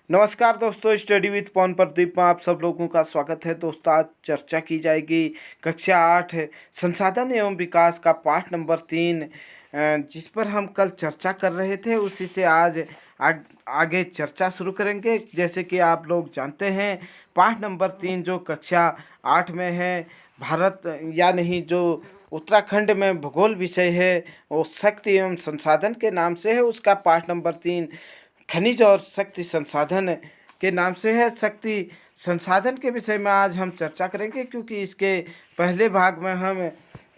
नमस्कार दोस्तों, study with पवन प्रदीप में आप सब लोगों का स्वागत है। दोस्तों, आज चर्चा की जाएगी कक्षा 8 संसाधन एवं विकास का पाठ नंबर 3, जिस पर हम कल चर्चा कर रहे थे उसी से आज आगे चर्चा शुरू करेंगे। जैसे कि आप लोग जानते हैं, पाठ नंबर 3 जो कक्षा 8 में है, भारत या नहीं जो उत्तराखंड में भूगोल विषय है वो शक्ति एवं संसाधन के नाम से है। उसका पाठ नंबर 3 खनिज और शक्ति संसाधन के नाम से है। शक्ति संसाधन के विषय में आज हम चर्चा करेंगे, क्योंकि इसके पहले भाग में हम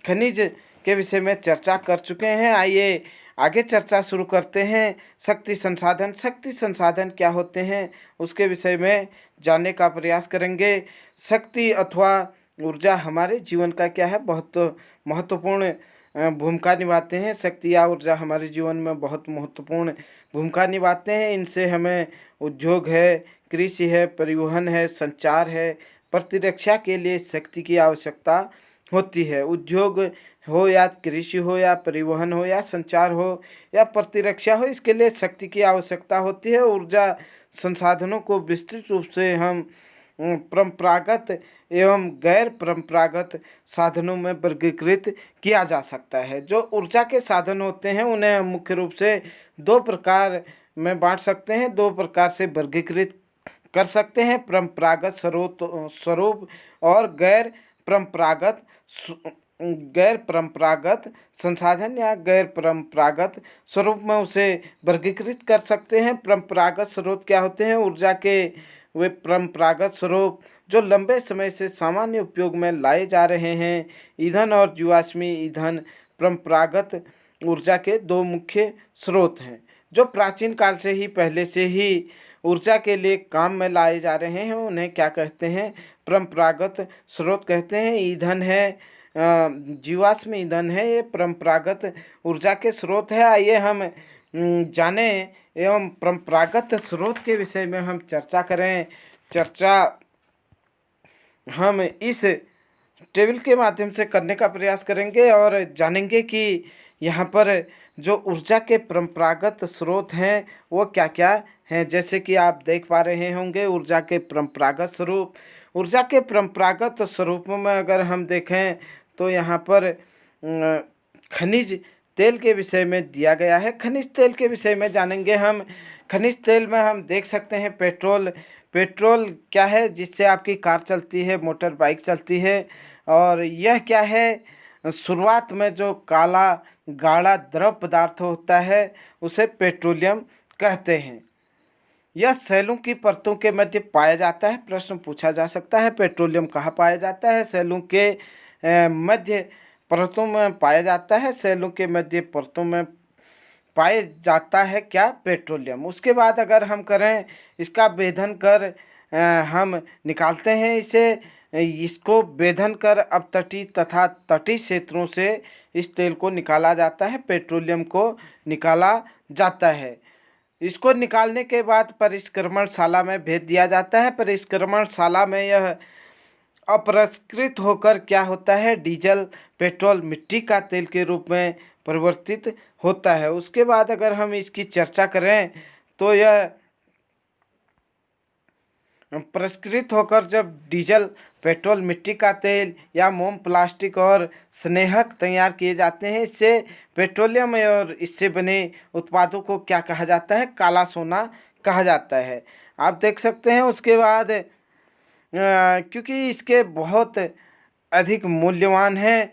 खनिज के विषय में चर्चा कर चुके हैं। आइए आगे चर्चा शुरू करते हैं। शक्ति संसाधन क्या होते हैं उसके विषय में जानने का प्रयास करेंगे। शक्ति अथवा ऊर्जा हमारे जीवन का क्या है, बहुत महत्वपूर्ण भूमिका निभाते हैं। शक्ति या ऊर्जा हमारे जीवन में बहुत महत्वपूर्ण भूमिका निभाते हैं। इनसे हमें उद्योग है, कृषि है, परिवहन है, संचार है, प्रतिरक्षा के लिए शक्ति की आवश्यकता होती है। उद्योग हो या कृषि हो या परिवहन हो या संचार हो या प्रतिरक्षा हो, इसके लिए शक्ति की आवश्यकता होती है। ऊर्जा संसाधनों को विस्तृत रूप से हम परंपरागत एवं गैर परंपरागत साधनों में वर्गीकृत किया जा सकता है। जो ऊर्जा के साधन होते हैं उन्हें हम मुख्य रूप से दो प्रकार में बांट सकते हैं, दो प्रकार से वर्गीकृत कर सकते हैं: परंपरागत स्वरूप और गैर परंपरागत संसाधन या गैर परंपरागत स्वरूप में उसे वर्गीकृत कर सकते हैं। परंपरागत स्रोत क्या होते हैं? ऊर्जा के वे परंपरागत स्रोत जो लंबे समय से सामान्य उपयोग में लाए जा रहे हैं। ईंधन और जीवाश्मी ईंधन परंपरागत ऊर्जा के दो मुख्य स्रोत हैं, जो प्राचीन काल से ही पहले से ही ऊर्जा के लिए काम में लाए जा रहे हैं। उन्हें क्या कहते हैं? परंपरागत स्रोत कहते हैं। ईंधन है, जीवाश्म ईंधन है, ये परंपरागत ऊर्जा के स्रोत है। आइए हम जाने एवं परंपरागत स्रोत के विषय में हम चर्चा करें। चर्चा हम इस टेबल के माध्यम से करने का प्रयास करेंगे और जानेंगे कि यहाँ पर जो ऊर्जा के परंपरागत स्रोत हैं वो क्या क्या हैं। जैसे कि आप देख पा रहे होंगे, ऊर्जा के परंपरागत स्वरूप। ऊर्जा के परंपरागत स्वरूपों में अगर हम देखें तो यहाँ पर खनिज तेल के विषय में दिया गया है। खनिज तेल के विषय में जानेंगे हम। खनिज तेल में हम देख सकते हैं पेट्रोल क्या है, जिससे आपकी कार चलती है, मोटर बाइक चलती है। और यह क्या है, शुरुआत में जो काला गाढ़ा द्रव पदार्थ होता है उसे पेट्रोलियम कहते हैं। यह सैलों की परतों के मध्य पाया जाता है। प्रश्न पूछा जा सकता है, पेट्रोलियम कहाँ पाया जाता है? सैलों के मध्य परतों में पाया जाता है। सैलों के मध्य परतों में पाए जाता है क्या? पेट्रोलियम। उसके बाद अगर हम करें इसका भेदन कर हम निकालते हैं इसको भेदन कर अपतटीय तथा तटीय क्षेत्रों से इस तेल को निकाला जाता है, पेट्रोलियम को निकाला जाता है। इसको निकालने के बाद परिष्करणशाला में भेज दिया जाता है। परिष्करणशाला में यह अपरिष्कृत होकर क्या होता है? डीजल, पेट्रोल, मिट्टी का तेल के रूप में परिवर्तित होता है। उसके बाद अगर हम इसकी चर्चा करें तो यह परिष्कृत होकर जब डीजल, पेट्रोल, मिट्टी का तेल या मोम, प्लास्टिक और स्नेहक तैयार किए जाते हैं, इससे पेट्रोलियम और इससे बने उत्पादों को क्या कहा जाता है? काला सोना कहा जाता है। आप देख सकते हैं। उसके बाद क्योंकि इसके बहुत अधिक मूल्यवान है,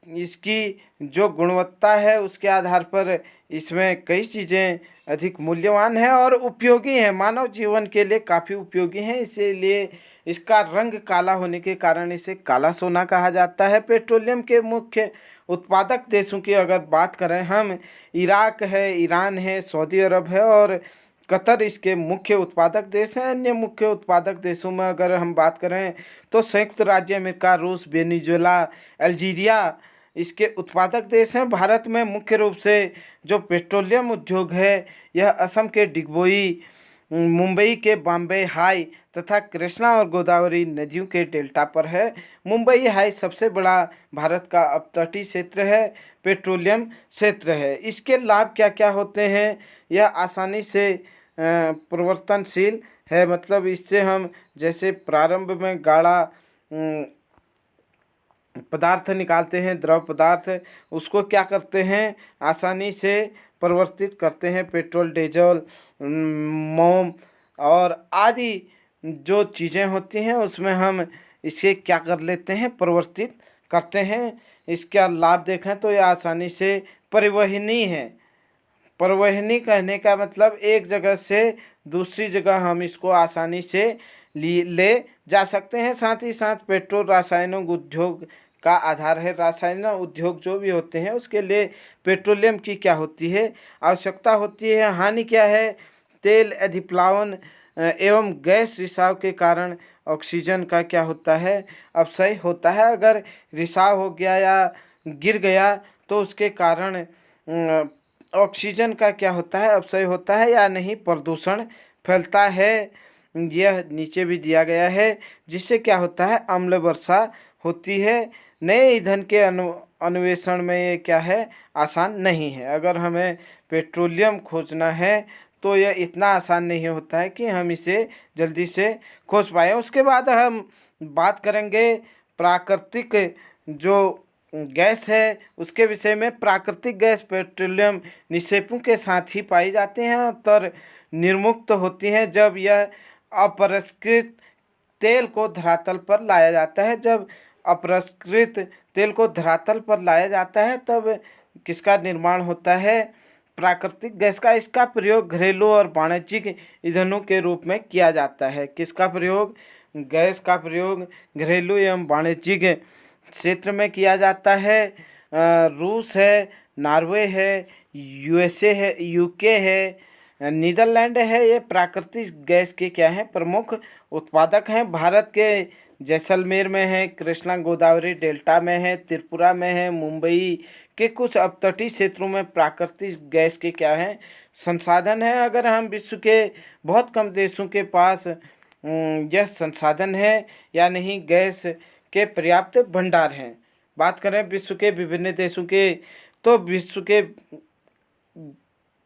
इसकी जो गुणवत्ता है उसके आधार पर इसमें कई चीज़ें अधिक मूल्यवान है और उपयोगी है, मानव जीवन के लिए काफ़ी उपयोगी है। इसीलिए इसका रंग काला होने के कारण इसे काला सोना कहा जाता है। पेट्रोलियम के मुख्य उत्पादक देशों की अगर बात करें हम, इराक है, ईरान है, सऊदी अरब है और कतर इसके मुख्य उत्पादक देश हैं। अन्य मुख्य उत्पादक देशों में अगर हम बात करें तो संयुक्त राज्य अमेरिका, रूस, वेनेजुएला, अल्जीरिया इसके उत्पादक देश हैं। भारत में मुख्य रूप से जो पेट्रोलियम उद्योग है यह असम के डिगबोई, मुंबई के बॉम्बे हाई तथा कृष्णा और गोदावरी नदियों के डेल्टा पर है। मुंबई हाई सबसे बड़ा भारत का अपतटीय क्षेत्र है, पेट्रोलियम क्षेत्र है। इसके लाभ क्या क्या होते हैं? यह आसानी से परिवर्तनशील है। मतलब इससे हम जैसे प्रारंभ में गाढ़ा पदार्थ निकालते हैं, द्रव पदार्थ, उसको क्या करते हैं, आसानी से परिवर्तित करते हैं। पेट्रोल, डीजल, मोम और आदि जो चीज़ें होती हैं उसमें हम इसे क्या कर लेते हैं, परिवर्तित करते हैं। इसका लाभ देखें तो यह आसानी से परिवहनीय है। परिवहनी कहने का मतलब एक जगह से दूसरी जगह हम इसको आसानी से ले जा सकते हैं। साथ ही साथ पेट्रोल रासायनिक उद्योग का आधार है। रासायनिक उद्योग जो भी होते हैं उसके लिए पेट्रोलियम की क्या होती है, आवश्यकता होती है। हानि क्या है, तेल अधिप्लावन एवं गैस रिसाव के कारण ऑक्सीजन का क्या होता है, अपक्षय होता है। अगर रिसाव हो गया या गिर गया तो उसके कारण ऑक्सीजन का क्या होता है, अपक्षय होता है या नहीं, प्रदूषण फैलता है। यह नीचे भी दिया गया है, जिससे क्या होता है, अम्ल वर्षा होती है। नए ईंधन के अन्वेषण में ये क्या है, आसान नहीं है। अगर हमें पेट्रोलियम खोजना है तो यह इतना आसान नहीं होता है कि हम इसे जल्दी से खोज पाए। उसके बाद हम बात करेंगे प्राकृतिक जो गैस है उसके विषय में। प्राकृतिक गैस पेट्रोलियम निक्षेपों के साथ ही पाई जाती हैं और निर्मुक्त होती हैं जब यह अपरिष्कृत तेल को धरातल पर लाया जाता है। जब अपरिष्कृत तेल को धरातल पर लाया जाता है तब किसका निर्माण होता है, प्राकृतिक गैस का। इसका प्रयोग घरेलू और वाणिज्यिक ईंधनों के रूप में किया जाता है। किसका प्रयोग, गैस का प्रयोग घरेलू एवं वाणिज्यिक क्षेत्र में किया जाता है। रूस है, नॉर्वे है, यूएसए है, यूके है, नीदरलैंड है, ये प्राकृतिक गैस के क्या हैं, प्रमुख उत्पादक हैं। भारत के जैसलमेर में है, कृष्णा गोदावरी डेल्टा में है, त्रिपुरा में है, मुंबई के कुछ अपतटीय क्षेत्रों में प्राकृतिक गैस के क्या हैं, संसाधन है। अगर हम विश्व के बहुत कम देशों के पास यह संसाधन है या नहीं, गैस के पर्याप्त भंडार हैं। बात करें विश्व के विभिन्न देशों के, तो विश्व के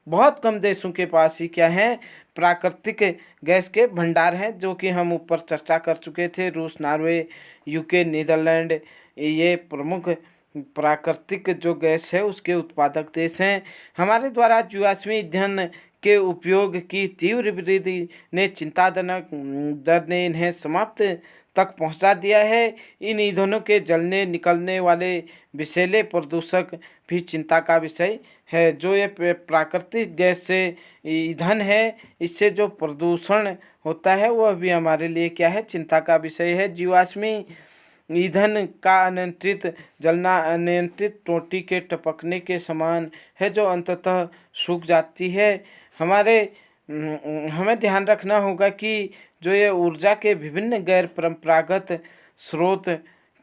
बहुत कम देशों के पास ही क्या हैं, प्राकृतिक गैस के भंडार हैं, जो कि हम ऊपर चर्चा कर चुके थे। रूस, नॉर्वे, यूके, नीदरलैंड, ये प्रमुख प्राकृतिक जो गैस है उसके उत्पादक देश हैं। हमारे द्वारा जीवाश्म ईंधन के उपयोग की तीव्र वृद्धि ने चिंताजनक दर ने इन्हें समाप्त तक पहुंचा दिया है। इन ईंधनों के जलने निकलने वाले विषैले प्रदूषक भी चिंता का विषय है। जो ये प्राकृतिक गैस से ईंधन है, इससे जो प्रदूषण होता है वह भी हमारे लिए क्या है, चिंता का विषय है। जीवाश्मी ईंधन का अनियंत्रित जलना अनियंत्रित टोटी के टपकने के समान है, जो अंततः सूख जाती है। हमें ध्यान रखना होगा कि जो ये ऊर्जा के विभिन्न गैर परंपरागत स्रोत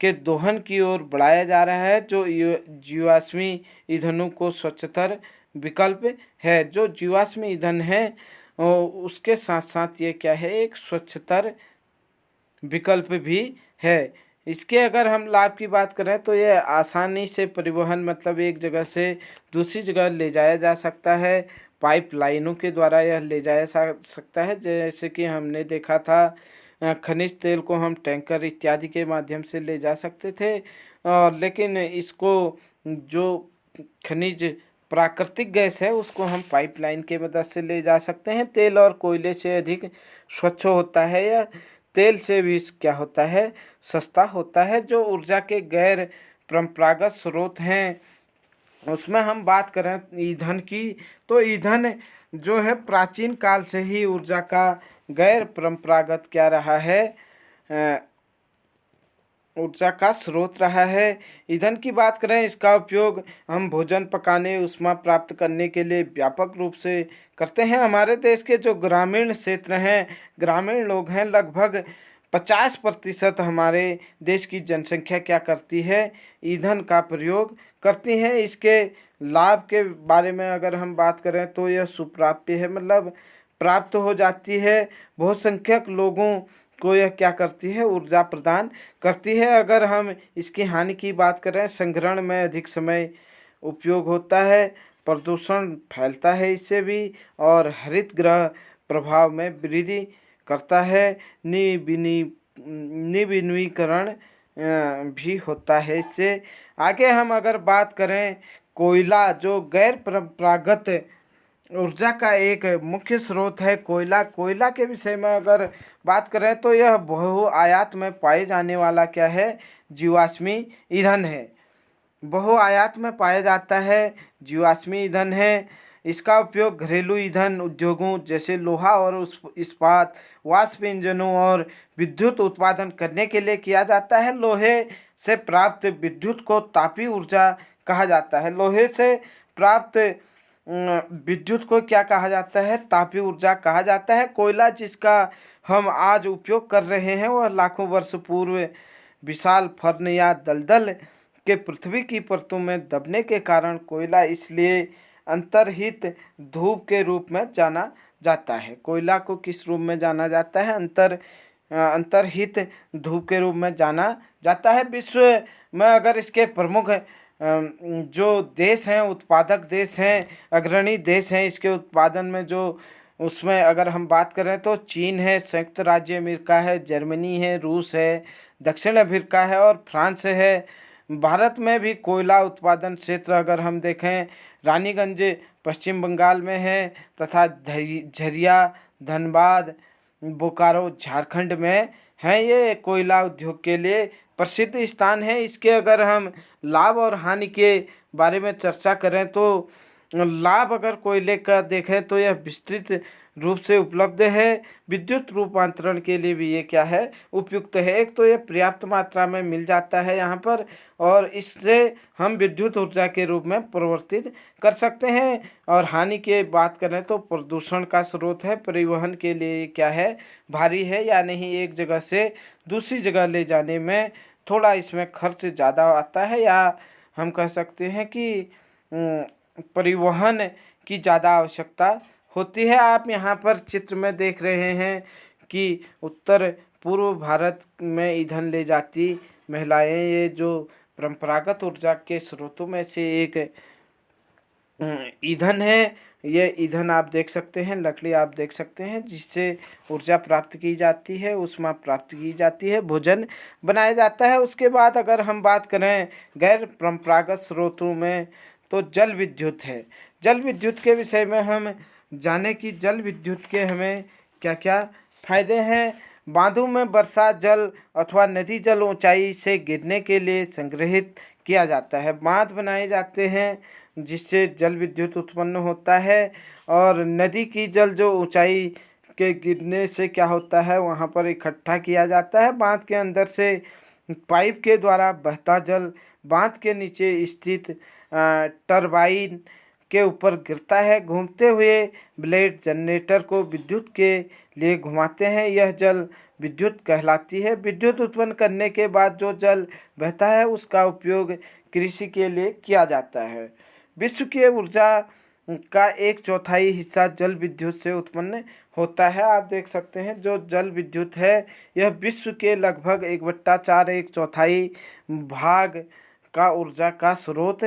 के दोहन की ओर बढ़ाया जा रहा है, जो जीवाश्मी ईंधनों को स्वच्छतर विकल्प है। जो जीवाश्मी ईंधन है उसके साथ साथ ये क्या है, एक स्वच्छतर विकल्प भी है। इसके अगर हम लाभ की बात करें तो ये आसानी से परिवहन, मतलब एक जगह से दूसरी जगह ले जाया जा सकता है। पाइपलाइनों के द्वारा यह ले जाया सकता है। जैसे कि हमने देखा था, खनिज तेल को हम टैंकर इत्यादि के माध्यम से ले जा सकते थे, लेकिन इसको जो खनिज प्राकृतिक गैस है उसको हम पाइपलाइन के मदद से ले जा सकते हैं। तेल और कोयले से अधिक स्वच्छ होता है या तेल से भी क्या होता है, सस्ता होता है। जो ऊर्जा के गैर परंपरागत स्रोत हैं उसमें हम बात करें ईंधन की, तो ईंधन जो है प्राचीन काल से ही ऊर्जा का गैर परंपरागत क्या रहा है, ऊर्जा का स्रोत रहा है। ईंधन की बात करें, इसका उपयोग हम भोजन पकाने, ऊष्मा प्राप्त करने के लिए व्यापक रूप से करते हैं। हमारे देश के जो ग्रामीण क्षेत्र हैं, ग्रामीण लोग हैं, लगभग 50% हमारे देश की जनसंख्या क्या करती है, ईंधन का प्रयोग करती है। इसके लाभ के बारे में अगर हम बात करें तो यह सुप्राप्य है, मतलब प्राप्त हो जाती है। बहुसंख्यक लोगों को यह क्या करती है, ऊर्जा प्रदान करती है। अगर हम इसकी हानि की बात करें, संग्रहण में अधिक समय उपयोग होता है, प्रदूषण फैलता है इससे भी, और हरित गृह प्रभाव में वृद्धि करता है। निविनीकरण भी होता है इससे। आगे हम अगर बात करें, कोयला जो गैर परंपरागत ऊर्जा का एक मुख्य स्रोत है। कोयला के विषय में अगर बात करें तो यह बहुआयात में पाए जाने वाला क्या है, जीवाश्मी ईंधन है। बहुआयात में पाया जाता है, जीवाश्मी ईंधन है। इसका उपयोग घरेलू ईंधन उद्योगों जैसे लोहा और इस्पात, वाष्प इंजनों और विद्युत उत्पादन करने के लिए किया जाता है। लोहे से प्राप्त विद्युत को तापीय ऊर्जा कहा जाता है। लोहे से प्राप्त विद्युत को क्या कहा जाता है, तापीय ऊर्जा कहा जाता है। कोयला जिसका हम आज उपयोग कर रहे हैं वह लाखों वर्ष पूर्व विशाल फर्न या दलदल के पृथ्वी की परतों में दबने के कारण कोयला इसलिए अंतर्हित धूप के रूप में जाना जाता है। कोयला को किस रूप में जाना जाता है, अंतर्हित धूप के रूप में जाना जाता है। विश्व में अगर इसके प्रमुख जो देश हैं, उत्पादक देश हैं, अग्रणी देश हैं इसके उत्पादन में, जो उसमें अगर हम बात करें तो चीन है, संयुक्त राज्य अमेरिका है, जर्मनी है, रूस है, दक्षिण अफ्रीका है और फ्रांस है। भारत में भी कोयला उत्पादन क्षेत्र अगर हम देखें, रानीगंज पश्चिम बंगाल में है तथा झरिया धनबाद बोकारो झारखंड में है। ये कोयला उद्योग के लिए प्रसिद्ध स्थान है। इसके अगर हम लाभ और हानि के बारे में चर्चा करें तो लाभ अगर कोयले का देखें तो यह विस्तृत रूप से उपलब्ध है। विद्युत रूपांतरण के लिए भी ये क्या है, उपयुक्त है। एक तो ये पर्याप्त मात्रा में मिल जाता है यहाँ पर, और इससे हम विद्युत ऊर्जा के रूप में परिवर्तित कर सकते हैं। और हानि की बात करें तो प्रदूषण का स्रोत है। परिवहन के लिए क्या है, भारी है या नहीं, एक जगह से दूसरी जगह ले जाने में थोड़ा इसमें खर्च ज़्यादा आता है, या हम कह सकते हैं कि परिवहन की ज़्यादा आवश्यकता होती है। आप यहाँ पर चित्र में देख रहे हैं कि उत्तर पूर्व भारत में ईंधन ले जाती महिलाएं, ये जो परंपरागत ऊर्जा के स्रोतों में से एक ईंधन है। ये ईंधन आप देख सकते हैं, लकड़ी आप देख सकते हैं, जिससे ऊर्जा प्राप्त की जाती है, ऊष्मा प्राप्त की जाती है, भोजन बनाया जाता है। उसके बाद अगर हम बात करें गैर परंपरागत स्रोतों में तो जल विद्युत है। जल विद्युत के विषय में हम जाने कि जल विद्युत के हमें क्या क्या फायदे हैं। बांधों में वर्षा जल अथवा नदी जल ऊंचाई से गिरने के लिए संग्रहित किया जाता है। बांध बनाए जाते हैं जिससे जल विद्युत उत्पन्न होता है। और नदी की जल जो ऊंचाई के गिरने से क्या होता है, वहाँ पर इकट्ठा किया जाता है। बांध के अंदर से पाइप के द्वारा बहता जल बांध के नीचे स्थित टरबाइन के ऊपर गिरता है। घूमते हुए ब्लेड जनरेटर को विद्युत के लिए घुमाते हैं। यह जल विद्युत कहलाती है। विद्युत उत्पन्न करने के बाद जो जल बहता है उसका उपयोग कृषि के लिए किया जाता है। विश्व की ऊर्जा का 1/4 हिस्सा जल विद्युत से उत्पन्न होता है। आप देख सकते हैं जो जल विद्युत है यह विश्व के लगभग 1/4 1/4 भाग का ऊर्जा का स्रोत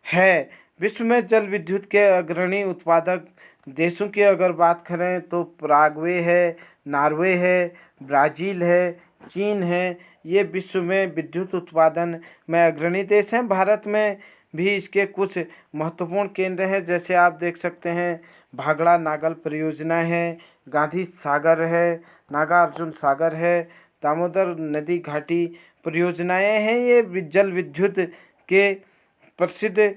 है। विश्व में जल विद्युत के अग्रणी उत्पादक देशों की अगर बात करें तो पराग्वे है, नॉर्वे है, ब्राज़ील है, चीन है। ये विश्व में विद्युत उत्पादन में अग्रणी देश हैं। भारत में भी इसके कुछ महत्वपूर्ण केंद्र हैं, जैसे आप देख सकते हैं भाखड़ा नागल परियोजना है, गांधी सागर है, नागार्जुन सागर है, दामोदर नदी घाटी परियोजनाएं हैं। ये जल विद्युत के प्रसिद्ध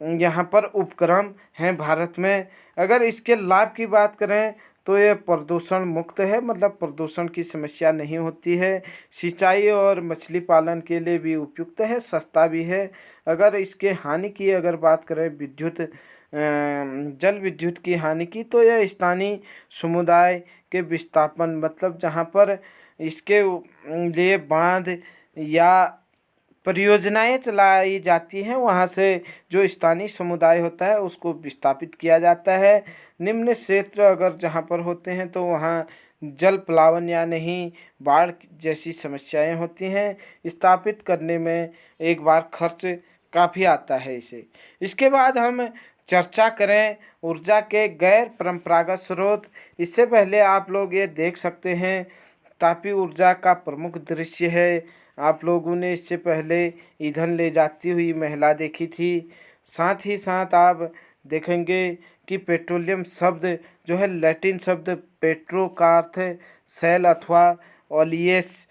यहाँ पर उपक्रम हैं भारत में। अगर इसके लाभ की बात करें तो ये प्रदूषण मुक्त है, मतलब प्रदूषण की समस्या नहीं होती है। सिंचाई और मछली पालन के लिए भी उपयुक्त है, सस्ता भी है। अगर इसके हानि की अगर बात करें जल विद्युत की हानि की, तो यह स्थानीय समुदाय के विस्थापन, मतलब जहाँ पर इसके लिए बांध या परियोजनाएं चलाई जाती हैं वहाँ से जो स्थानीय समुदाय होता है उसको विस्थापित किया जाता है। निम्न क्षेत्र अगर जहाँ पर होते हैं तो वहाँ जल प्लावन या नहीं बाढ़ जैसी समस्याएं होती हैं। स्थापित करने में एक बार खर्च काफ़ी आता है इसे। इसके बाद हम चर्चा करें ऊर्जा के गैर परंपरागत स्रोत। इससे पहले आप लोग ये देख सकते हैं तापी ऊर्जा का प्रमुख दृश्य है। आप लोगों ने इससे पहले ईंधन ले जाती हुई महिला देखी थी। साथ ही साथ आप देखेंगे कि पेट्रोलियम शब्द जो है लैटिन शब्द पेट्रो का अर्थ सेल अथवा ओलियस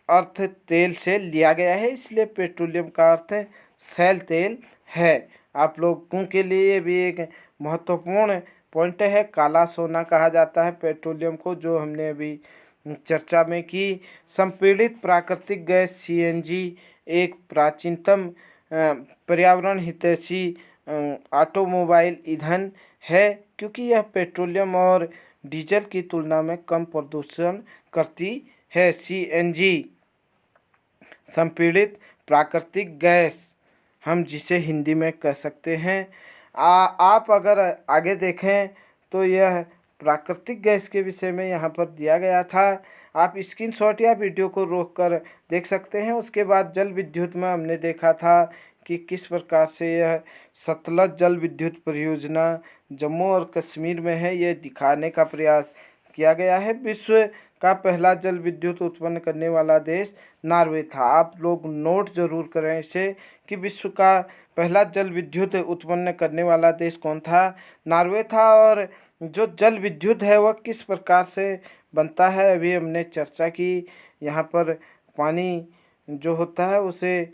अर्थ तेल से लिया गया है, इसलिए पेट्रोलियम का अर्थ सेल तेल है। आप लोगों के लिए भी एक महत्वपूर्ण पॉइंट है। काला सोना कहा जाता है पेट्रोलियम को, जो हमने अभी चर्चा में की। संपीड़ित प्राकृतिक गैस सीएनजी एक प्राचीनतम पर्यावरण हितैषी ऑटोमोबाइल ईंधन है, क्योंकि यह पेट्रोलियम और डीजल की तुलना में कम प्रदूषण करती है। सीएनजी संपीड़ित प्राकृतिक गैस हम जिसे हिंदी में कह सकते हैं। आप अगर आगे देखें तो यह प्राकृतिक गैस के विषय में यहाँ पर दिया गया था। आप स्क्रीनशॉट या वीडियो को रोक कर देख सकते हैं। उसके बाद जल विद्युत में हमने देखा था कि किस प्रकार से यह सतलज जल विद्युत परियोजना जम्मू और कश्मीर में है, यह दिखाने का प्रयास किया गया है। विश्व का पहला जल विद्युत उत्पन्न करने वाला देश नॉर्वे था। आप लोग नोट जरूर करें इसे कि विश्व का पहला जल विद्युत उत्पन्न करने वाला देश कौन था? नॉर्वे था। और जो जल विद्युत है वह किस प्रकार से बनता है अभी हमने चर्चा की। यहाँ पर पानी जो होता है उसे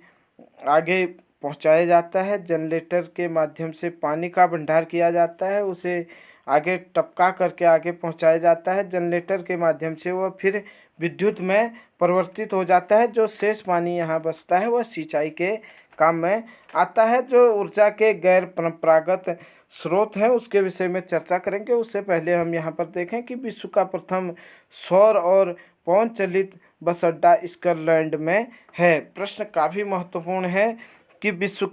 आगे पहुँचाया जाता है, जनरेटर के माध्यम से पानी का भंडार किया जाता है, उसे आगे टपका करके आगे पहुंचाया जाता है। जनरेटर के माध्यम से वह फिर विद्युत में परिवर्तित हो जाता है। जो शेष पानी यहाँ बचता है वह सिंचाई के काम में आता है। जो ऊर्जा के गैर परंपरागत स्रोत हैं उसके विषय में चर्चा करेंगे। उससे पहले हम यहाँ पर देखें कि विश्व का प्रथम सौर और पवन चलित बस अड्डा स्कॉटलैंड में है। प्रश्न काफ़ी महत्वपूर्ण है कि विश्व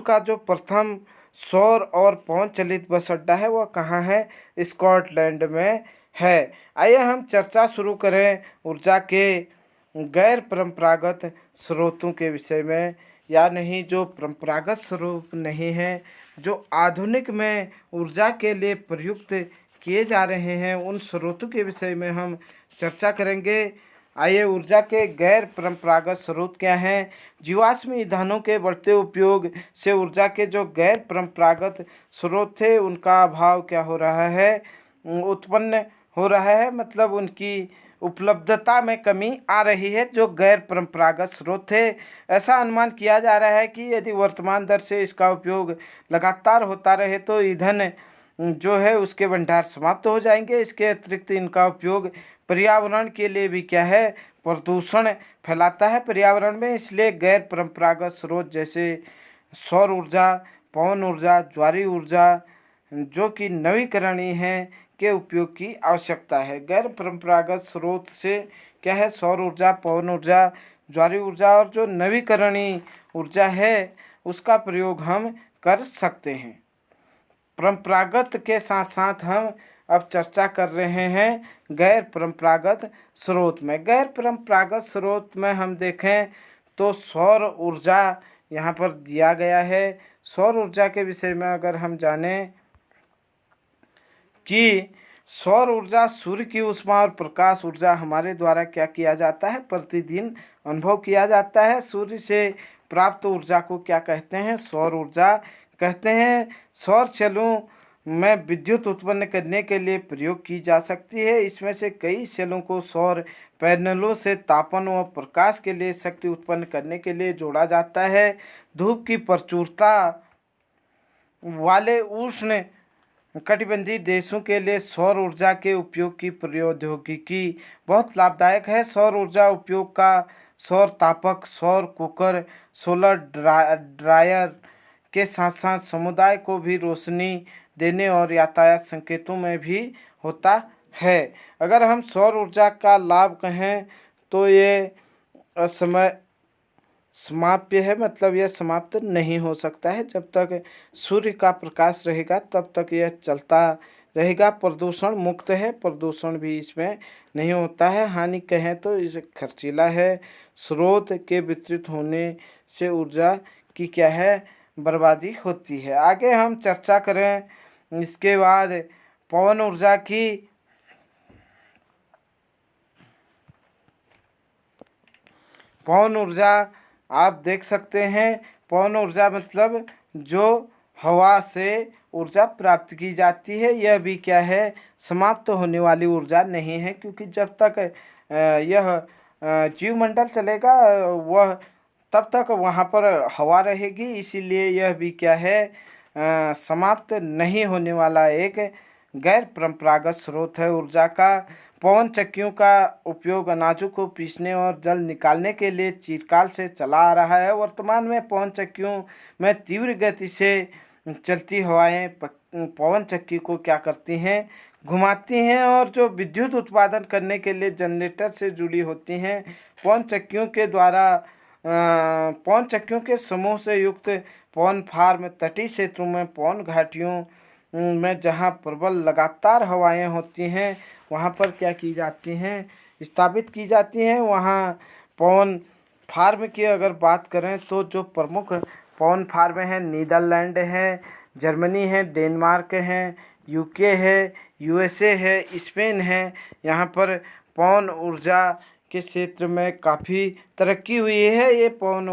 का जो प्रथम सौर और पवन चलित बस अड्डा है वह कहाँ है? स्कॉटलैंड में है। आइए हम चर्चा शुरू करें ऊर्जा के गैर परंपरागत स्रोतों के विषय में, या नहीं जो परंपरागत स्रोत नहीं हैं, जो आधुनिक में ऊर्जा के लिए प्रयुक्त किए जा रहे हैं, उन स्रोतों के विषय में हम चर्चा करेंगे। आइए ऊर्जा के गैर परंपरागत स्रोत क्या हैं? जीवाश्म ईंधनों के बढ़ते उपयोग से ऊर्जा के जो गैर परंपरागत स्रोत थे उनका अभाव क्या हो रहा है? उत्पन्न हो रहा है, मतलब उनकी उपलब्धता में कमी आ रही है। जो गैर परंपरागत स्रोत थे, ऐसा अनुमान किया जा रहा है कि यदि वर्तमान दर से इसका उपयोग लगातार होता रहे तो ईंधन जो है उसके भंडार समाप्त हो जाएंगे। इसके अतिरिक्त इनका उपयोग पर्यावरण के लिए भी क्या है? प्रदूषण फैलाता है पर्यावरण में। इसलिए गैर परंपरागत स्रोत जैसे सौर ऊर्जा, पवन ऊर्जा, ज्वारीय ऊर्जा जो कि नवीकरणीय हैं के उपयोग की आवश्यकता है। गैर परंपरागत स्रोत से क्या है? सौर ऊर्जा, पवन ऊर्जा, ज्वारीय ऊर्जा और जो नवीकरणीय ऊर्जा है उसका प्रयोग हम कर सकते हैं। परंपरागत के साथ साथ हम अब चर्चा कर रहे हैं गैर परंपरागत स्रोत में। गैर परंपरागत स्रोत में हम देखें तो सौर ऊर्जा यहाँ पर दिया गया है। सौर ऊर्जा के विषय में अगर हम जानें कि सौर ऊर्जा सूर्य की ऊष्मा और प्रकाश ऊर्जा हमारे द्वारा क्या किया जाता है? प्रतिदिन अनुभव किया जाता है। सूर्य से प्राप्त ऊर्जा को क्या कहते हैं? सौर ऊर्जा कहते हैं। सौर सेलों में विद्युत उत्पन्न करने के लिए प्रयोग की जा सकती है। इसमें से कई सेलों को सौर पैनलों से तापन व प्रकाश के लिए शक्ति उत्पन्न करने के लिए जोड़ा जाता है। धूप की प्रचुरता वाले उष्ण कटिबंधीय देशों के लिए सौर ऊर्जा के उपयोग की प्रौद्योगिकी बहुत लाभदायक है। सौर ऊर्जा उपयोग का सौर तापक, सौर कुकर, सोलर ड्रायर के साथ साथ समुदाय को भी रोशनी देने और यातायात संकेतों में भी होता है। अगर हम सौर ऊर्जा का लाभ कहें तो ये असमय समाप्य है, मतलब यह समाप्त नहीं हो सकता है। जब तक सूर्य का प्रकाश रहेगा तब तक यह चलता रहेगा। प्रदूषण मुक्त है, प्रदूषण भी इसमें नहीं होता है। हानि कहें तो इसे खर्चीला है। स्रोत के वितरित होने से ऊर्जा की क्या है? बर्बादी होती है। आगे हम चर्चा करें इसके बाद पवन ऊर्जा की। पवन ऊर्जा आप देख सकते हैं, पवन ऊर्जा मतलब जो हवा से ऊर्जा प्राप्त की जाती है। यह भी क्या है, समाप्त होने वाली ऊर्जा नहीं है, क्योंकि जब तक यह जीवमंडल चलेगा वह तब तक वहाँ पर हवा रहेगी। इसीलिए यह भी क्या है, समाप्त नहीं होने वाला एक गैर परंपरागत स्रोत है ऊर्जा का। पवन चक्कियों का उपयोग अनाजों को पीसने और जल निकालने के लिए चिरकाल से चला आ रहा है। वर्तमान में पवन चक्कियों में तीव्र गति से चलती हवाएं पवन चक्की को क्या करती हैं, घुमाती हैं, और जो विद्युत उत्पादन करने के लिए जनरेटर से जुड़ी होती हैं। पवन चक्कियों के द्वारा पवन चक्कियों के समूह से युक्त पवन फार्म तटीय क्षेत्रों में पवन घाटियों में जहाँ प्रबल लगातार हवाएं होती हैं वहाँ पर क्या की जाती हैं, स्थापित की जाती हैं। वहाँ पवन फार्म की अगर बात करें तो जो प्रमुख पवन फार्म हैं नीदरलैंड है, जर्मनी है, डेनमार्क है, यूके है, यूएसए है, स्पेन है। यहाँ पर पवन ऊर्जा के क्षेत्र में काफ़ी तरक्की हुई है। ये पवन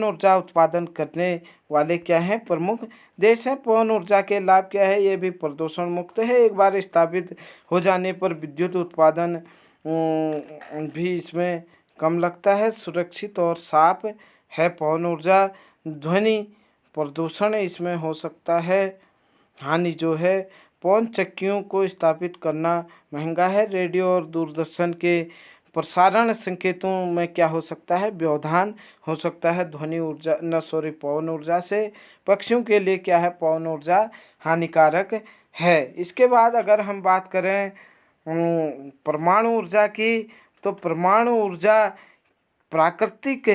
ऊर्जा उत्पादन करने वाले क्या हैं, प्रमुख देश हैं। पवन ऊर्जा के लाभ क्या है, ये भी प्रदूषण मुक्त है। एक बार स्थापित हो जाने पर विद्युत उत्पादन भी इसमें कम लगता है, सुरक्षित और साफ है पवन ऊर्जा। ध्वनि प्रदूषण इसमें हो सकता है, हानि जो है। पवन चक्कियों को स्थापित करना महंगा है। रेडियो और दूरदर्शन के प्रसारण संकेतों में क्या हो सकता है, व्यवधान हो सकता है पवन ऊर्जा से। पक्षियों के लिए क्या है, पवन ऊर्जा हानिकारक है। इसके बाद अगर हम बात करें परमाणु ऊर्जा की, तो परमाणु ऊर्जा प्राकृतिक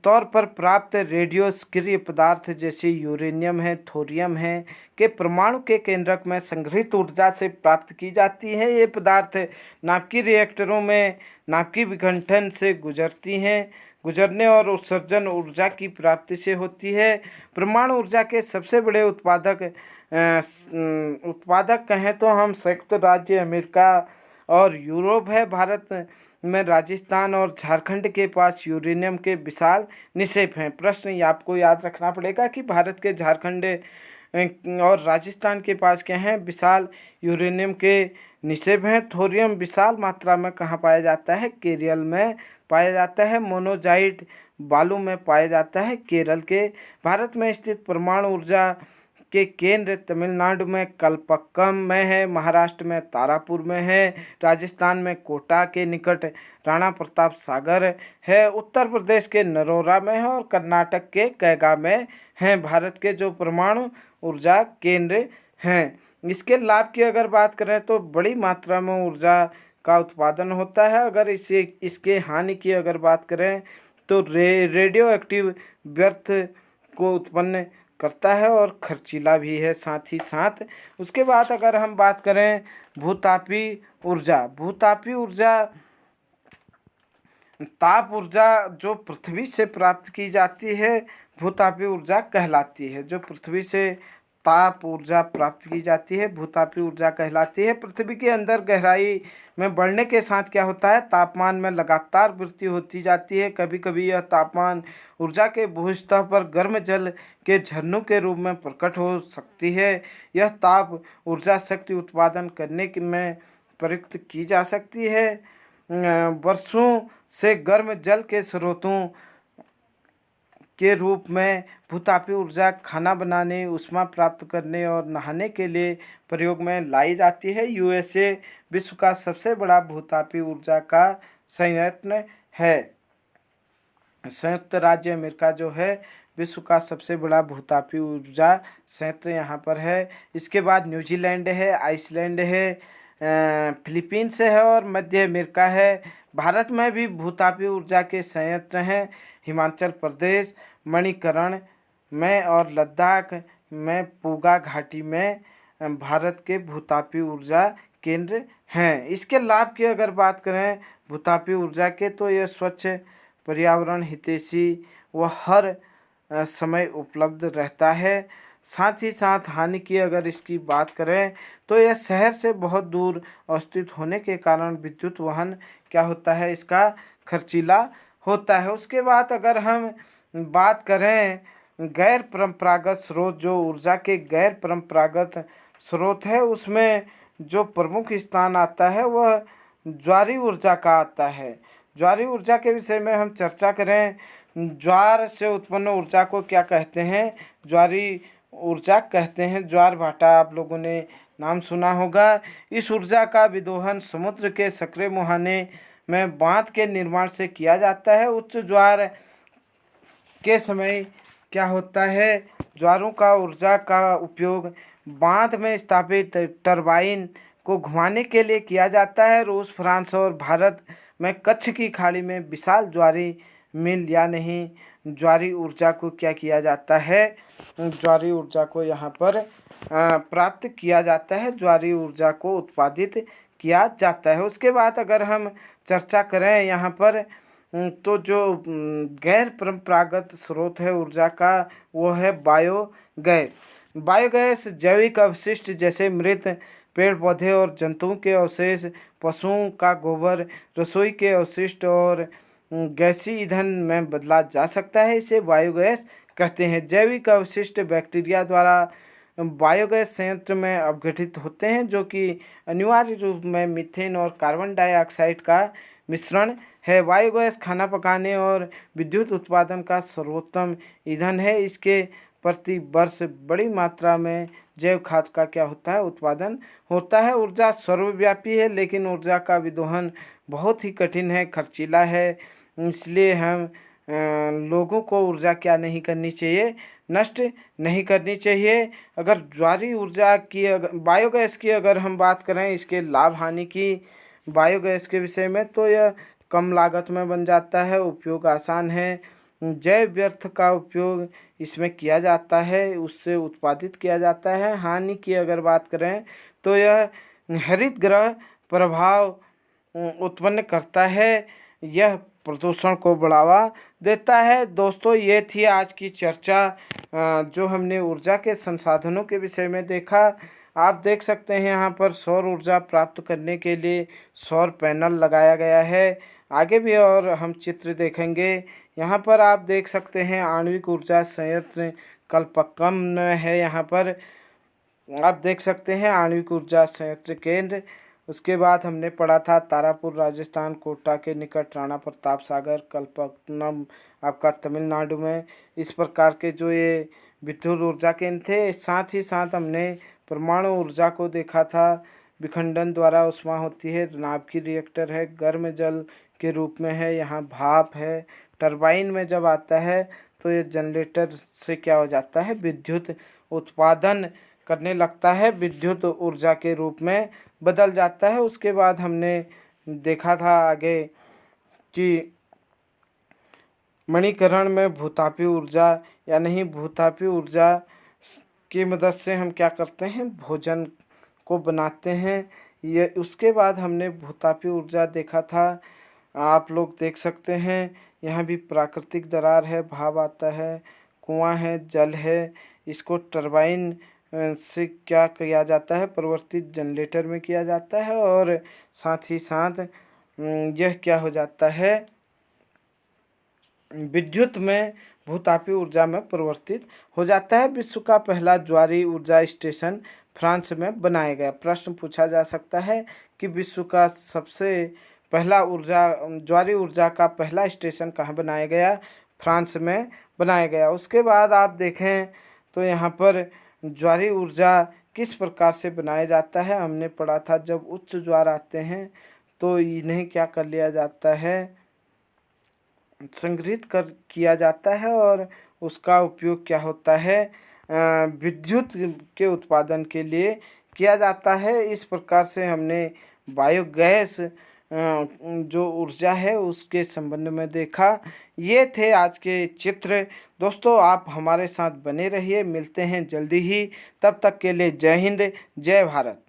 तौर पर प्राप्त रेडियो सक्रिय पदार्थ जैसे यूरेनियम है, थोरियम है के परमाणु के केंद्रक में संग्रहित ऊर्जा से प्राप्त की जाती है। ये पदार्थ नाभिकीय रिएक्टरों में नाभिकीय विघटन से गुजरने और उत्सर्जन ऊर्जा की प्राप्ति से होती है। परमाणु ऊर्जा के सबसे बड़े उत्पादक कहें तो हम संयुक्त राज्य अमेरिका और यूरोप है। भारत में राजस्थान और झारखंड के पास यूरेनियम के विशाल निक्षेप हैं। प्रश्न ये आपको याद रखना पड़ेगा कि भारत के झारखंड और राजस्थान के पास क्या हैं, विशाल यूरेनियम के निक्षेप हैं। थोरियम विशाल मात्रा में कहाँ पाया जाता है, केरल में पाया जाता है। मोनोजाइट बालू में पाया जाता है, केरल के। भारत में स्थित परमाणु ऊर्जा के केंद्र तमिलनाडु में कलपक्कम में है, महाराष्ट्र में तारापुर में है, राजस्थान में कोटा के निकट राणा प्रताप सागर है, उत्तर प्रदेश के नरोरा में है और कर्नाटक के कैगा में हैं भारत के जो परमाणु ऊर्जा केंद्र हैं। इसके लाभ की अगर बात करें तो बड़ी मात्रा में ऊर्जा का उत्पादन होता है। अगर इसके हानि की अगर बात करें तो रेडियो एक्टिव व्यर्थ को उत्पन्न करता है और खर्चीला भी है साथ ही साथ। उसके बाद अगर हम बात करें भूतापी ऊर्जा ताप ऊर्जा जो पृथ्वी से प्राप्त की जाती है भूतापी ऊर्जा कहलाती है। जो पृथ्वी से ताप ऊर्जा प्राप्त की जाती है भूतापी ऊर्जा कहलाती है। पृथ्वी के अंदर गहराई में बढ़ने के साथ क्या होता है, तापमान में लगातार वृद्धि होती जाती है। कभी कभी यह तापमान ऊर्जा के भूस्तर पर गर्म जल के झरनों के रूप में प्रकट हो सकती है। यह ताप ऊर्जा शक्ति उत्पादन करने में प्रयुक्त की जा सकती है। वर्षों से गर्म जल के स्रोतों के रूप में भूतापी ऊर्जा खाना बनाने, ऊष्मा प्राप्त करने और नहाने के लिए प्रयोग में लाई जाती है। यूएसए विश्व का सबसे बड़ा भूतापी ऊर्जा का संयंत्र है। संयुक्त राज्य अमेरिका जो है विश्व का सबसे बड़ा भूतापी ऊर्जा संयंत्र यहाँ पर है। इसके बाद न्यूजीलैंड है, आइसलैंड है, फिलीपींस है और मध्य अमेरिका है। भारत में भी भूतापी ऊर्जा के संयंत्र हैं। हिमाचल प्रदेश, मणिकरण में और लद्दाख में पूगा घाटी में भारत के भूतापी ऊर्जा केंद्र हैं। इसके लाभ की अगर बात करें भूतापी ऊर्जा के तो यह स्वच्छ, पर्यावरण हितैषी व हर समय उपलब्ध रहता है। साथ ही साथ हानि की अगर इसकी बात करें तो यह शहर से बहुत दूर अवस्थित होने के कारण विद्युत वहन क्या होता है, इसका खर्चीला होता है। उसके बाद अगर हम बात करें गैर परंपरागत स्रोत, जो ऊर्जा के गैर परंपरागत स्रोत है, उसमें जो प्रमुख स्थान आता है वह ज्वारीय ऊर्जा का आता है। ज्वारीय ऊर्जा के विषय में हम चर्चा करें, ज्वार से उत्पन्न ऊर्जा को क्या कहते हैं, ज्वारीय ऊर्जा कहते हैं। ज्वार भाटा आप लोगों ने नाम सुना होगा। इस ऊर्जा का विदोहन समुद्र के सक्रिय मुहाने में बांध के निर्माण से किया जाता है। उच्च ज्वार के समय क्या होता है, ज्वारों का ऊर्जा का उपयोग बांध में स्थापित टरबाइन को घुमाने के लिए किया जाता है। रूस, फ्रांस और भारत में कच्छ की खाड़ी में विशाल ज्वारीय मिल या नहीं ज्वारीय ऊर्जा को क्या किया जाता है, ज्वारीय ऊर्जा को यहाँ पर प्राप्त किया जाता है, ज्वारीय ऊर्जा को उत्पादित किया जाता है। उसके बाद अगर हम चर्चा करें यहाँ पर तो जो गैर परंपरागत स्रोत है ऊर्जा का, वो है बायोगैस। बायोगैस जैविक अवशिष्ट जैसे मृत पेड़ पौधे और जंतुओं के अवशेष, पशुओं का गोबर, रसोई के अवशिष्ट और गैसीय ईंधन में बदला जा सकता है। इसे बायोगैस कहते हैं। जैविक अवशिष्ट बैक्टीरिया द्वारा बायोगैस संयंत्र में अपघटित होते हैं, जो कि अनिवार्य रूप में मीथेन और कार्बन डाइऑक्साइड का मिश्रण है। बायोगैस खाना पकाने और विद्युत उत्पादन का सर्वोत्तम ईंधन है। इसके प्रति वर्ष बड़ी मात्रा में जैव खाद का क्या होता है, उत्पादन होता है। ऊर्जा सर्वव्यापी है, लेकिन ऊर्जा का विदोहन बहुत ही कठिन है, खर्चीला है। इसलिए हम लोगों को ऊर्जा क्या नहीं करनी चाहिए, नष्ट नहीं करनी चाहिए। अगर ज्वारीय ऊर्जा की बायोगैस की अगर हम बात करें, इसके लाभ हानि की बायोगैस के विषय में, तो यह कम लागत में बन जाता है, उपयोग आसान है। जैव व्यर्थ का उपयोग इसमें किया जाता है, उससे उत्पादित किया जाता है। हानि की अगर बात करें तो यह हरित गृह प्रभाव उत्पन्न करता है, यह प्रदूषण को बढ़ावा देता है। दोस्तों, ये थी आज की चर्चा, जो हमने ऊर्जा के संसाधनों के विषय में देखा। आप देख सकते हैं यहाँ पर सौर ऊर्जा प्राप्त करने के लिए सौर पैनल लगाया गया है। आगे भी और हम चित्र देखेंगे। यहाँ पर आप देख सकते हैं आणविक ऊर्जा संयंत्र कल्पक्कम में है। यहाँ पर आप देख सकते हैं आणविक ऊर्जा संयंत्र केंद्र। उसके बाद हमने पढ़ा था तारापुर राजस्थान, कोटा के निकट राणा प्रताप सागर, कल्पक्कम आपका तमिलनाडु में। इस प्रकार के जो ये विद्युत ऊर्जा केंद्र थे। साथ ही साथ हमने परमाणु ऊर्जा को देखा था, विखंडन द्वारा ऊष्मा होती है, नाभिकीय रिएक्टर है, गर्म जल के रूप में है, यहाँ भाप है, टरबाइन में जब आता है तो ये जनरेटर से क्या हो जाता है, विद्युत उत्पादन करने लगता है, विद्युत ऊर्जा के रूप में बदल जाता है। उसके बाद हमने देखा था आगे कि मणिकरण में भूतापीय ऊर्जा या नहीं, भूतापीय ऊर्जा की मदद से हम क्या करते हैं, भोजन को बनाते हैं। ये उसके बाद हमने भूतापीय ऊर्जा देखा था। आप लोग देख सकते हैं यहाँ भी प्राकृतिक दरार है, भाप आता है, कुआं है, जल है। इसको टरबाइन से क्या किया जाता है, परिवर्तित जनरेटर में किया जाता है, और साथ ही साथ यह क्या हो जाता है, विद्युत में भूतापीय ऊर्जा में परिवर्तित हो जाता है। विश्व का पहला ज्वारीय ऊर्जा स्टेशन फ्रांस में बनाया गया। प्रश्न पूछा जा सकता है कि विश्व का सबसे पहला ज्वारीय ऊर्जा का पहला स्टेशन कहाँ बनाया गया, फ्रांस में बनाया गया। उसके बाद आप देखें तो यहाँ पर ज्वारीय ऊर्जा किस प्रकार से बनाया जाता है, हमने पढ़ा था जब उच्च ज्वार आते हैं तो इन्हें क्या कर लिया जाता है, संग्रहित किया जाता है, और उसका उपयोग क्या होता है, विद्युत के उत्पादन के लिए किया जाता है। इस प्रकार से हमने बायोगैस जो ऊर्जा है उसके संबंध में देखा। ये थे आज के चित्र। दोस्तों, आप हमारे साथ बने रहिए, मिलते हैं जल्दी ही। तब तक के लिए जय हिंद, जय भारत।